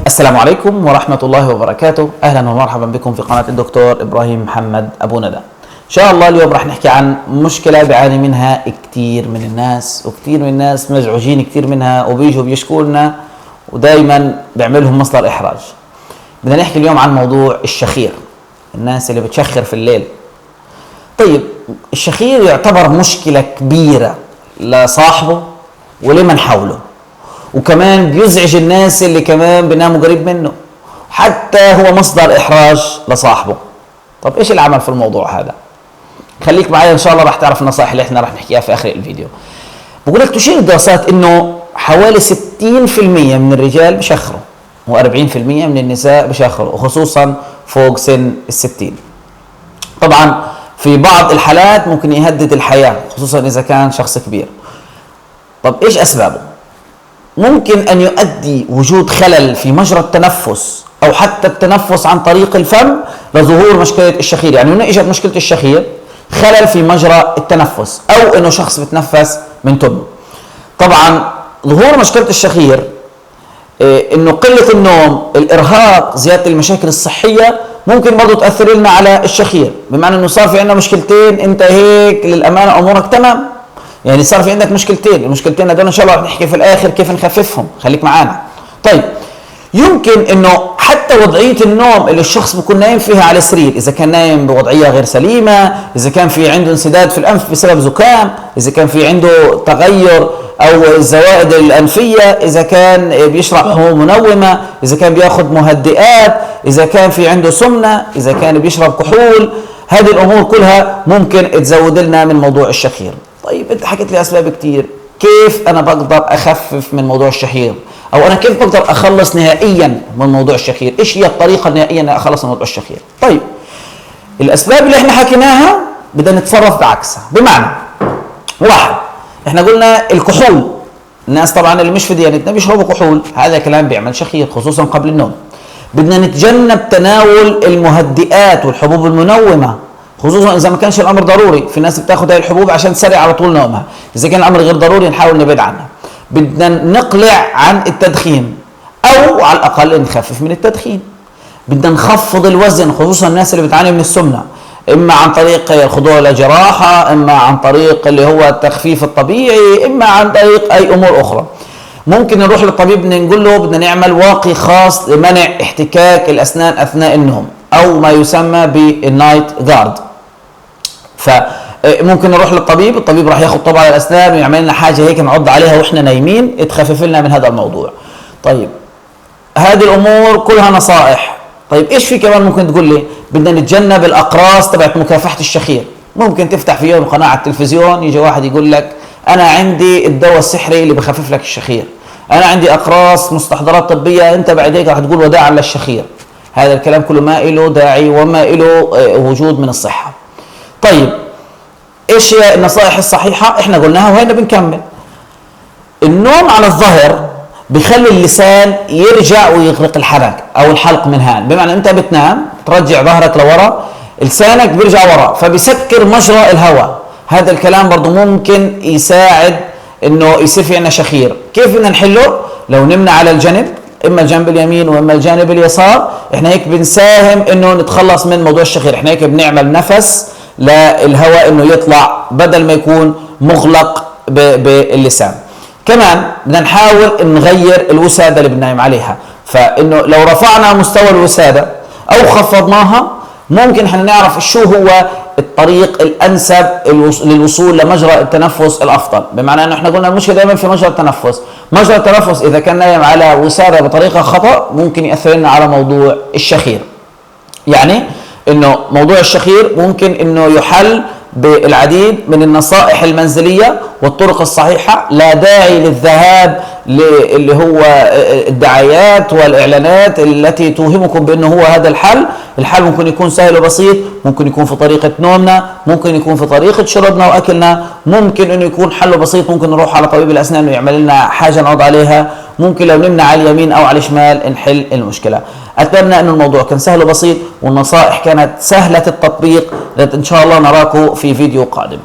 السلام عليكم ورحمة الله وبركاته. أهلا ومرحبا بكم في قناة الدكتور إبراهيم محمد أبو ندى. إن شاء الله اليوم رح نحكي عن مشكلة بيعاني منها كتير من الناس، وكتير من الناس مزعوجين كتير منها وبيجوا بيشكوا لنا ودايما بيعملهم مصدر إحراج. بدنا نحكي اليوم عن موضوع الشخير، الناس اللي بتشخر في الليل. طيب الشخير يعتبر مشكلة كبيرة لصاحبه ولمن حوله، وكمان بيزعج الناس اللي كمان بيناموا قريب منه، حتى هو مصدر إحراج لصاحبه. طب إيش العمل في الموضوع هذا؟ خليك معايا إن شاء الله رح تعرف النصائح اللي إحنا رح نحكيها في آخر الفيديو. بقول لك تشير الدراسات إنه حوالي 60% من الرجال بشخروا و40% من النساء بشخروا، وخصوصا فوق سن ال60. طبعا في بعض الحالات ممكن يهدد الحياة، خصوصا إذا كان شخص كبير. طب إيش أسبابه؟ ممكن أن يؤدي وجود خلل في مجرى التنفس أو حتى التنفس عن طريق الفم لظهور مشكلة الشخير. يعني هنا إجت مشكلة الشخير، خلل في مجرى التنفس، أو إنه شخص بتنفس من تمه. طبعا ظهور مشكلة الشخير إنه قلة النوم، الإرهاق، زيادة المشاكل الصحية ممكن برضو تأثر لنا على الشخير، بمعنى إنه صار في عندنا مشكلتين، أنت هيك للأمانة أمورك تمام، يعني صار في عندك مشكلتين، المشكلتين هذول ان شاء الله رح نحكي في الاخر كيف نخففهم، خليك معانا. طيب يمكن انه حتى وضعيه النوم اللي الشخص بيكون نايم فيها على سرير، اذا كان نايم بوضعيه غير سليمه، اذا كان في عنده انسداد في الانف بسبب زكام، اذا كان في عنده تغير او الزوائد الانفيه، اذا كان بيشرب حبوب منومه، اذا كان بياخذ مهدئات، اذا كان في عنده سمنه، اذا كان بيشرب كحول، هذه الامور كلها ممكن تزود لنا من موضوع الشخير. طيب انت حكيت لي اسباب كتير، كيف انا بقدر اخفف من موضوع الشخير؟ او انا كيف بقدر اخلص نهائيا من موضوع الشخير؟ ايش هي الطريقه النهائيه اني اخلص من موضوع الشخير؟ طيب الاسباب اللي احنا حكيناها بدنا نتصرف بعكسها، بمعنى واحد، احنا قلنا الكحول، الناس طبعا اللي مش في ديانتنا بيشربوا كحول، هذا كلام بيعمل شخير خصوصا قبل النوم. بدنا نتجنب تناول المهدئات والحبوب المنومه، خصوصا اذا ما كانش الامر ضروري. في ناس بتاخذ هاي الحبوب عشان تسرع على طول نومها، اذا كان الامر غير ضروري نحاول نبعد عنها. بدنا نقلع عن التدخين، او على الاقل نخفف من التدخين. بدنا نخفض الوزن، خصوصا الناس اللي بتعاني من السمنه، اما عن طريق الخضوع لجراحه، اما عن طريق اللي هو التخفيف الطبيعي، اما عن طريق اي امور اخرى. ممكن نروح للطبيب نقول له بدنا نعمل واقي خاص لمنع احتكاك الاسنان اثناء النوم، او ما يسمى بالنايت جارد. فممكن نروح للطبيب، الطبيب راح ياخذ طبعا الاسنان ويعمل لنا حاجه هيك نعض عليها واحنا نايمين تخفف لنا من هذا الموضوع. طيب هذه الامور كلها نصائح. طيب ايش في كمان ممكن تقول لي؟ بدنا نتجنب الاقراص تبعت مكافحه الشخير. ممكن تفتح في يوم قناه على التلفزيون يجي واحد يقول لك انا عندي الدواء السحري اللي بخفف لك الشخير، انا عندي اقراص مستحضرات طبيه، انت بعد هيك راح تقول وداعا للشخير. هذا الكلام كله ما له داعي وما له وجود من الصحه. طيب ايش هي النصائح الصحيحه؟ احنا قلناها وهنا بنكمل. النوم على الظهر بخلي اللسان يرجع ويغرق الحنك او الحلق من هان، بمعنى انت بتنام ترجع ظهرك لورا، لسانك بيرجع ورا فبيسكر مجرى الهواء. هذا الكلام برضه ممكن يساعد انه يصير في عندنا شخير. كيف بدنا نحله؟ لو نمنا على الجنب، اما الجانب اليمين واما الجانب اليسار، احنا هيك بنساهم انه نتخلص من موضوع الشخير. احنا هيك بنعمل نفس للهواء انه يطلع بدل ما يكون مغلق باللسان. كمان بدنا نحاول نغير الوساده اللي بننام عليها، فانه لو رفعنا مستوى الوساده او خفضناها ممكن احنا نعرف شو هو الطريق الانسب للوصول لمجرى التنفس الافضل. بمعنى انه احنا قلنا المشكله دائما في مجرى التنفس، مجرى التنفس اذا كان نايم على وساده بطريقه خطا ممكن ياثر لنا على موضوع الشخير. يعني انه موضوع الشخير ممكن انه يحل بالعديد من النصائح المنزليه والطرق الصحيحه، لا داعي للذهاب اللي هو الدعايات والاعلانات التي توهمكم بانه هو هذا الحل. الحل ممكن يكون سهل وبسيط، ممكن يكون في طريقه نومنا، ممكن يكون في طريقه شربنا واكلنا، ممكن انه يكون حله بسيط، ممكن نروح على طبيب الاسنان ويعمل لنا حاجه نقعد عليها، ممكن لو نمنا على اليمين او على الشمال نحل المشكله. اتمنى ان الموضوع كان سهل وبسيط والنصائح كانت سهله التطبيق. ان شاء الله نراكم في فيديو قادم.